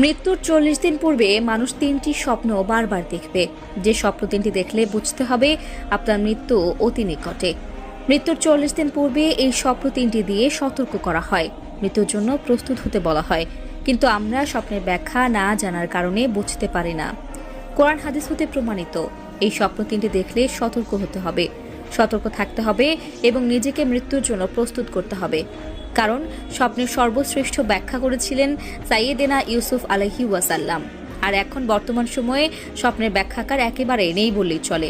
মৃত্যুর ৪০ দিন পূর্বে মানুষ ৩টি স্বপ্ন বারবার দেখবে। যে স্বপ্ন ৩টি দেখলে বুঝতে হবে আপনার মৃত্যু অতি নিকটে। মৃত্যুর ৪০ দিন পূর্বে এই স্বপ্ন ৩টি দিয়ে সতর্ক করা হয়, মৃত্যুর জন্য প্রস্তুত হতে বলা হয়। কিন্তু আমরা স্বপ্নের ব্যাখ্যা না জানার কারণে বুঝতে পারি না। কোরআন হাদিস হতে প্রমাণিত, এই স্বপ্ন ৩টি দেখলে সতর্ক হতে হবে, সতর্ক থাকতে হবে এবং নিজেকে মৃত্যুর জন্য প্রস্তুত করতে হবে। কারণ স্বপ্নের সর্বশ্রেষ্ঠ ব্যাখ্যা করেছিলেন সাইয়েদেনা ইউসুফ আলাইহি ওয়াসাল্লাম। আর এখন বর্তমান সময়ে স্বপ্নের ব্যাখ্যাকার একেবারে নেই বললেই চলে।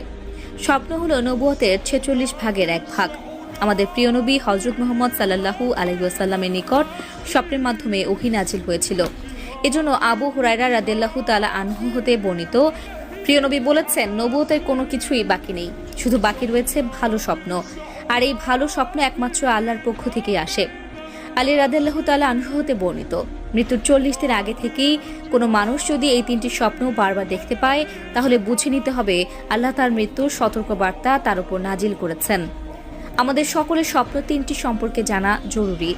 স্বপ্ন হলো নবুয়তের ৪৬ ভাগের এক ভাগ। আমাদের প্রিয় নবী হযরত মুহাম্মদ সাল্লাল্লাহু আলাইহি ওয়াসাল্লামের নিকট স্বপ্নের মাধ্যমে ওহী নাজিল হয়েছিল। এজন্য আবু হুরায়রা রাদিয়াল্লাহু তাআলা আনহু হতে বর্ণিত, প্রিয় নবী বলেছেন, নবুয়তের কোনো কিছুই বাকি নেই, শুধু বাকি রয়েছে ভালো স্বপ্ন। আর এই ভালো স্বপ্ন একমাত্র আল্লাহর পক্ষ থেকেই আসে। আলী রাদিয়াল্লাহু তাআলা আনহু হতে বর্ণিত, মৃত্যুর ৪০ দিন আগে থেকেই কোনো মানুষ যদি এই ৩টি স্বপ্ন বারবার দেখতে পায়, তাহলে বুঝে নিতে হবে আল্লাহ তার মৃত্যুর সতর্কবার্তা তার উপর নাজিল করেছেন। আমাদের সকলের স্বপ্ন ৩টি সম্পর্কে জানা জরুরি।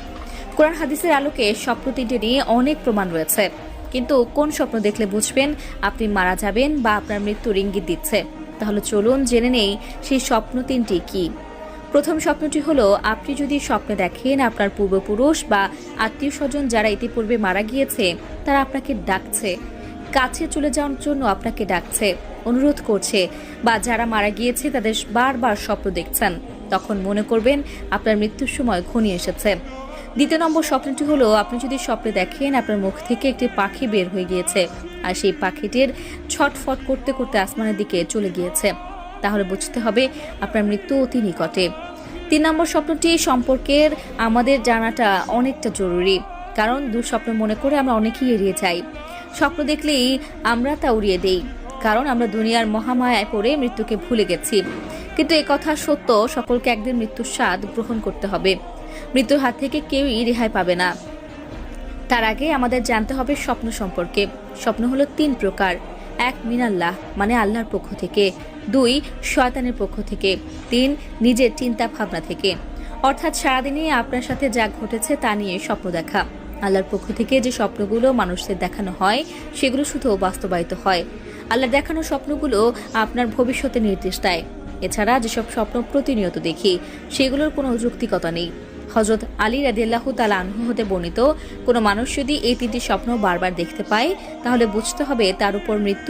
কোরআন হাদিসের আলোকে স্বপ্ন ৩টি নিয়ে অনেক প্রমাণ রয়েছে। কিন্তু কোন স্বপ্ন দেখলে বুঝবেন আপনি মারা যাবেন বা আপনার মৃত্যুর ইঙ্গিত দিচ্ছে? তাহলে চলুন জেনে নেই সেই স্বপ্ন ৩টি কি। প্রথম স্বপ্নটি হলো, আপনি যদি স্বপ্নে দেখেন আপনার পূর্বপুরুষ বা আত্মীয় স্বজন যারা ইতিপূর্বে মারা গিয়েছে তারা আপনাকে ডাকছে, কাছে চলে যাওয়ার জন্য আপনাকে ডাকছে, অনুরোধ করছে, বা যারা মারা গিয়েছে তাদের বারবার স্বপ্ন দেখছেন, তখন মনে করবেন আপনার মৃত্যুর সময় ঘনিয়ে এসেছে। দ্বিতীয় নম্বর স্বপ্নটি হলো, আপনি যদি স্বপ্নে দেখেন আপনার মুখ থেকে একটি পাখি বের হয়ে গিয়েছে আর সেই পাখিটির ছটফট করতে করতে আসমানের দিকে চলে গিয়েছে, তাহলে বুঝতে হবে আপনার মৃত্যু অতি নিকটে। ৩ নম্বর স্বপ্নটি সম্পর্কের আমাদের জানাটা অনেকটা জরুরি, কারণ দুঃস্বপ্ন মনে করে আমরা অনেকেই এড়িয়ে যাই। স্বপ্ন দেখলেই আমরা তা উড়িয়ে দেই, কারণ আমরা দুনিয়ার মহামায়ায় পড়ে মৃত্যুকে ভুলে গেছি। কিন্তু এই কথা সত্য, সকলকে একদিন মৃত্যুর স্বাদ গ্রহণ করতে হবে। মৃত্যুর হাত থেকে কেউই রেহাই পাবে না। তার আগে আমাদের জানতে হবে স্বপ্ন সম্পর্কে। স্বপ্ন হলো ৩ প্রকার। ১ মিনাল্লাহ, মানে আল্লাহর পক্ষ থেকে। ২ শয়তানের পক্ষ থেকে। ৩ নিজের চিন্তা ভাবনা থেকে। অর্থাৎ সারাদিনে আপনার সাথে যা ঘটেছে তা নিয়ে স্বপ্ন দেখা। আল্লাহর পক্ষ থেকে যে স্বপ্নগুলো মানুষদের দেখানো হয় সেগুলো শুধু বাস্তবায়িত হয়। আল্লাহর দেখানো স্বপ্নগুলো আপনার ভবিষ্যতে নির্দেশ দেয়। এছাড়া যেসব স্বপ্ন প্রতিনিয়ত দেখি সেগুলোর কোনো যৌক্তিকতা নেই। হযরত আলী রাদিয়াল্লাহু তাআলা আনহু হতে বর্ণিত, কোনো মানুষ যদি এই ৩টি স্বপ্ন বারবার দেখতে পায় তাহলে বুঝতে হবে তার উপর মৃত্যু